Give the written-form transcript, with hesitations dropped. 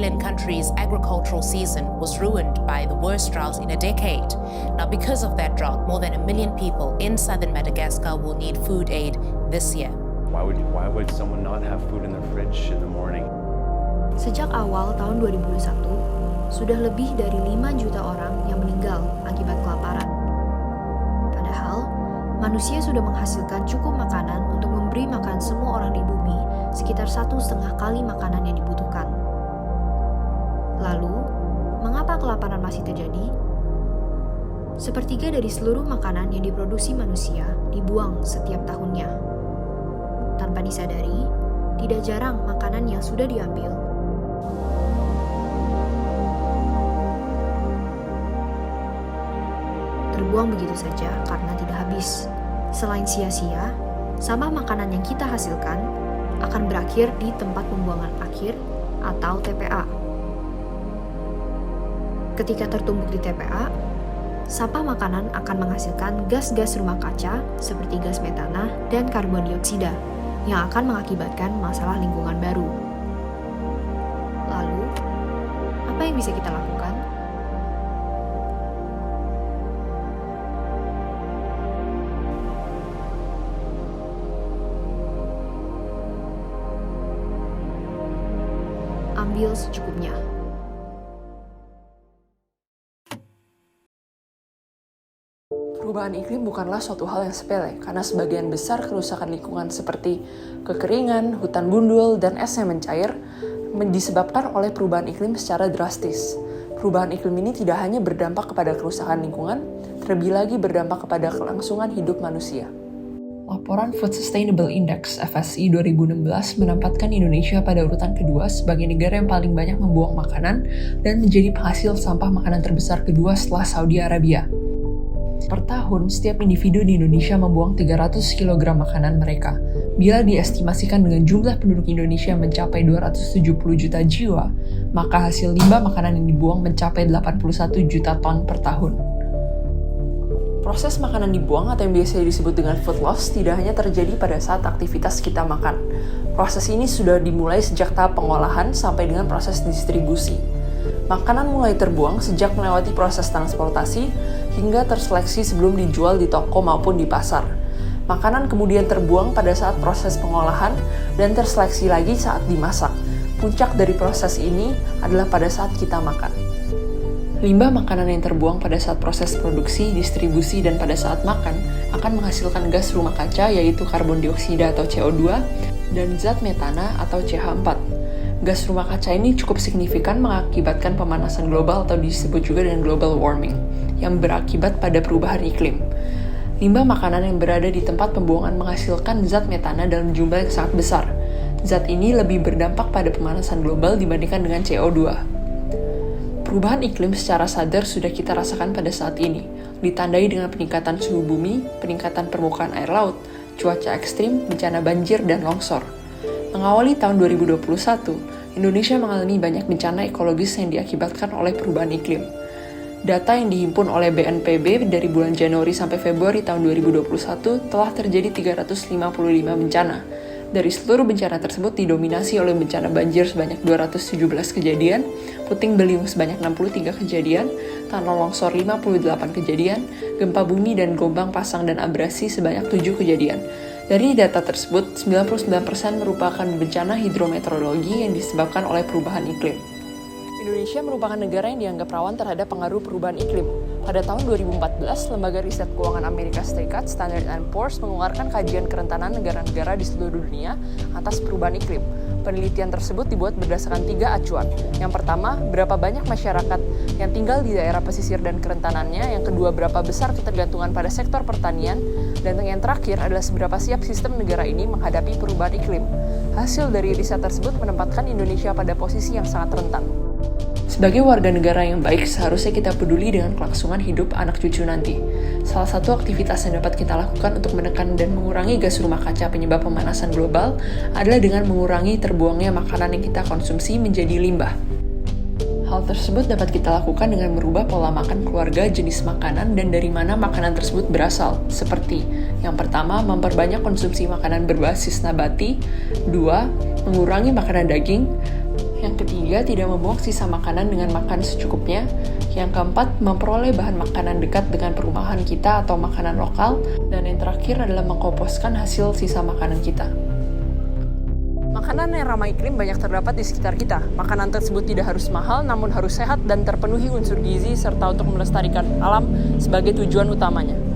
island country's agricultural season was ruined by the worst drought in a decade. Now, because of that drought, more than 1 million people in southern Madagascar will need food aid this year. Why would someone not have food in their fridge in the morning? Sejak awal tahun 2021, sudah lebih dari 5 juta orang yang meninggal akibat kelaparan. Padahal, manusia sudah menghasilkan cukup makanan untuk memberi makan semua orang di bumi sekitar 1,5 kali makanan yang dibutuhkan. Lalu, mengapa kelaparan masih terjadi? Sepertiga dari seluruh makanan yang diproduksi manusia dibuang setiap tahunnya. Tanpa disadari, tidak jarang makanan yang sudah diambil terbuang begitu saja karena tidak habis. Selain sia-sia, sampah makanan yang kita hasilkan akan berakhir di tempat pembuangan akhir atau TPA. Ketika tertumbuk di TPA, sampah makanan akan menghasilkan gas-gas rumah kaca seperti gas metana dan karbon dioksida yang akan mengakibatkan masalah lingkungan baru. Lalu, apa yang bisa kita lakukan? Ambil secukupnya. Perubahan iklim bukanlah suatu hal yang sepele, karena sebagian besar kerusakan lingkungan seperti kekeringan, hutan gundul, dan es yang mencair disebabkan oleh perubahan iklim secara drastis. Perubahan iklim ini tidak hanya berdampak kepada kerusakan lingkungan, terlebih lagi berdampak kepada kelangsungan hidup manusia. Laporan Food Sustainable Index (FSI) 2016 menempatkan Indonesia pada urutan kedua sebagai negara yang paling banyak membuang makanan dan menjadi penghasil sampah makanan terbesar kedua setelah Saudi Arabia. Per tahun, setiap individu di Indonesia membuang 300 kg makanan mereka. Bila diestimasikan dengan jumlah penduduk Indonesia mencapai 270 juta jiwa, maka hasil limbah makanan yang dibuang mencapai 81 juta ton per tahun. Proses makanan dibuang atau yang biasa disebut dengan food loss tidak hanya terjadi pada saat aktivitas kita makan. Proses ini sudah dimulai sejak tahap pengolahan sampai dengan proses distribusi. Makanan mulai terbuang sejak melewati proses transportasi hingga terseleksi sebelum dijual di toko maupun di pasar. Makanan kemudian terbuang pada saat proses pengolahan dan terseleksi lagi saat dimasak. Puncak dari proses ini adalah pada saat kita makan. Limbah makanan yang terbuang pada saat proses produksi, distribusi, dan pada saat makan akan menghasilkan gas rumah kaca yaitu karbon dioksida atau CO2 dan zat metana atau CH4. Gas rumah kaca ini cukup signifikan mengakibatkan pemanasan global atau disebut juga dengan global warming yang berakibat pada perubahan iklim. Limbah makanan yang berada di tempat pembuangan menghasilkan zat metana dalam jumlah yang sangat besar. Zat ini lebih berdampak pada pemanasan global dibandingkan dengan CO2. Perubahan iklim secara sadar sudah kita rasakan pada saat ini, ditandai dengan peningkatan suhu bumi, peningkatan permukaan air laut, cuaca ekstrim, bencana banjir, dan longsor. Mengawali tahun 2021, Indonesia mengalami banyak bencana ekologis yang diakibatkan oleh perubahan iklim. Data yang dihimpun oleh BNPB dari bulan Januari sampai Februari tahun 2021 telah terjadi 355 bencana. Dari seluruh bencana tersebut didominasi oleh bencana banjir sebanyak 217 kejadian, puting beliung sebanyak 63 kejadian, tanah longsor 58 kejadian, gempa bumi dan gelombang pasang dan abrasi sebanyak 7 kejadian. Dari data tersebut, 99% merupakan bencana hidrometeorologi yang disebabkan oleh perubahan iklim. Indonesia merupakan negara yang dianggap rawan terhadap pengaruh perubahan iklim. Pada tahun 2014, Lembaga Riset Keuangan Amerika Serikat Standard & Poor's mengeluarkan kajian kerentanan negara-negara di seluruh dunia atas perubahan iklim. Penelitian tersebut dibuat berdasarkan 3 acuan. Yang pertama, berapa banyak masyarakat yang tinggal di daerah pesisir dan kerentanannya. Yang kedua, berapa besar ketergantungan pada sektor pertanian. Dan yang terakhir adalah seberapa siap sistem negara ini menghadapi perubahan iklim. Hasil dari riset tersebut menempatkan Indonesia pada posisi yang sangat rentan. Sebagai warga negara yang baik, seharusnya kita peduli dengan kelangsungan hidup anak cucu nanti. Salah satu aktivitas yang dapat kita lakukan untuk menekan dan mengurangi gas rumah kaca penyebab pemanasan global adalah dengan mengurangi terbuangnya makanan yang kita konsumsi menjadi limbah. Hal tersebut dapat kita lakukan dengan merubah pola makan keluarga, jenis makanan, dan dari mana makanan tersebut berasal. Seperti, yang pertama, memperbanyak konsumsi makanan berbasis nabati. 2. Mengurangi makanan daging. Yang ketiga, tidak membuang sisa makanan dengan makan secukupnya. Yang keempat, memperoleh bahan makanan dekat dengan perumahan kita atau makanan lokal. Dan yang terakhir adalah mengkomposkan hasil sisa makanan kita. Makanan yang ramah iklim banyak terdapat di sekitar kita. Makanan tersebut tidak harus mahal, namun harus sehat dan terpenuhi unsur gizi serta untuk melestarikan alam sebagai tujuan utamanya.